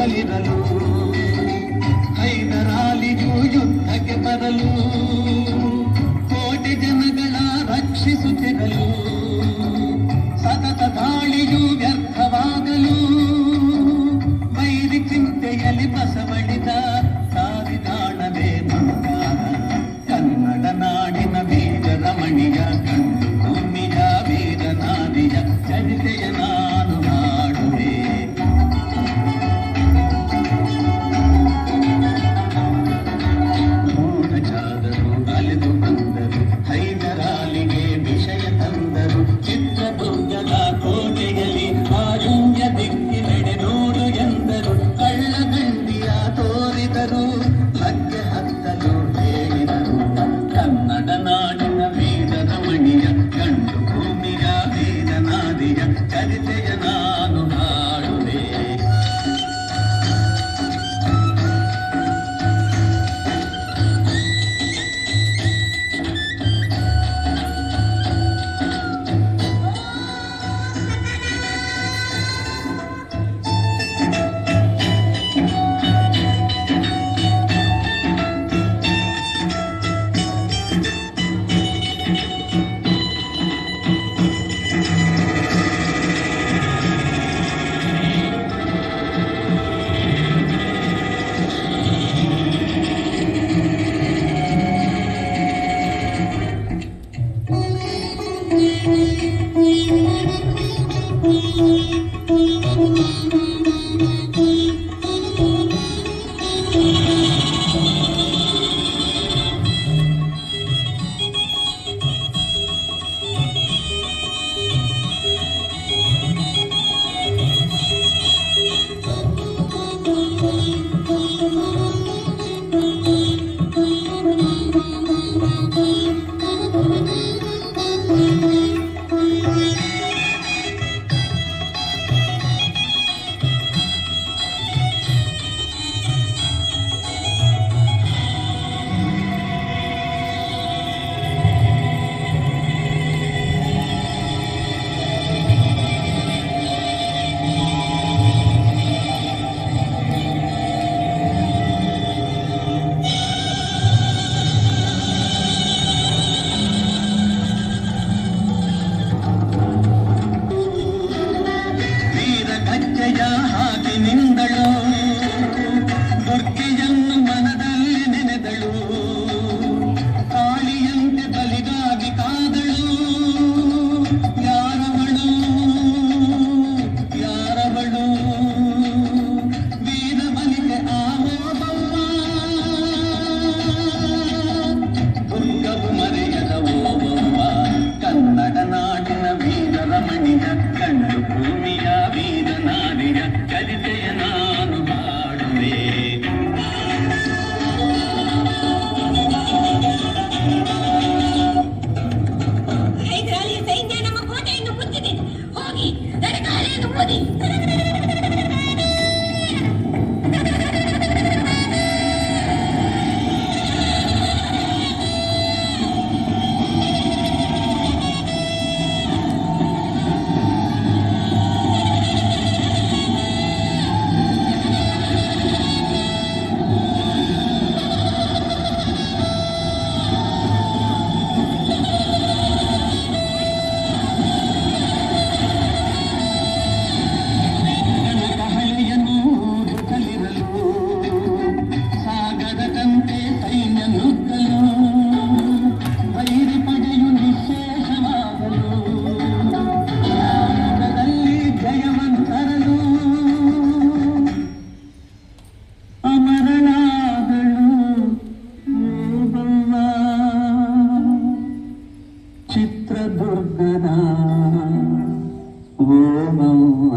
ಸುತ್ತಲಿರಲು ಹೈದರಾಲಿಯು ಯುದ್ಧಕ್ಕೆ ಬರಲು ಕೋಟೆ ಜನಗಳ ರಕ್ಷಿಸುತ್ತಿರಲು ಸತತ ದಾಳಿಯು ವ್ಯರ್ಥವಾಗಲು ವೈರಿ ಚಿಂತೆಯಲ್ಲಿ ಬಸವಳಿದ ಸಾರಿದಾಣವೇ ಬಂಗಾರ ಕನ್ನಡ ನಾಡಿನ ವೀರ ರಮಣಿಯ ಕಂಡು ಭೂಮಿಯ ವೀರ ನಾರಿಯ ಚರಿತೆಯ ನಾನು ಹಾಡುವೆ. ಮೂಢಚಾರರು ಅಲೆದು ಬಂದರು ಹೈದರಾಲಿಗೆ ವಿಷಯ ತಂದರು ಚಿತ್ರದುರ್ಗದ ಕೋಟೆಯಲ್ಲಿ ಆಯುಂಜ ದಿಕ್ಕಿನೆಡೆ ನೋಡು ಎಂದರು ಕಳ್ಳಗಂಡಿಯ ತೋರಿದರು ಲಗ್ಗೆ ಹತ್ತಲು ಹೇಳಿದರು ಕನ್ನಡ ನಾಡಿನ ವೀರ ರಮಣಿಯ ಗಂಡು ಭೂಮಿಯ ವೀರ ನಾರಿಯ ಚರಿತೆಯ ನಾನು ಹಾಡುವೆ. ಹಾಗೆ ನಿಂದಳು ದುರ್ಗೆಯನ್ನು ಮನದಲ್ಲಿ ನೆನೆದಳು ಕಾಳಿಯಂತೆ ಬಲಿಗಾಗಿ ಕಾದಳು ಯಾರವಳು ಯಾರವಳು ವೀರ ಬಲಿಗೆ ಆವೋಬವ್ವ ದುರ್ಗವು ಮರೆಯದ ಓಬವ್ವ ಕನ್ನಡ ನಾಡಿನ ವೀರ ರಮಣಿಯ ಕಂಡು ಭೂಮಿಯ ವೀರ ನಾರಿಯ ಚರಿತೆಯ ನಾನು ಹಾಡುವೆ. ಹೈದರಾಲಿಯ ಸೈನ್ಯ ನಮ್ಮ ಕೋಟೆಯನ್ನು ಮುತ್ತಿದೆ. ಹೋಗಿ ನರಕಾಲೆಯನ್ನು ಓದಿ. ಚಿತ್ರದುರ್ಗದ ಓ ಮವ್ವ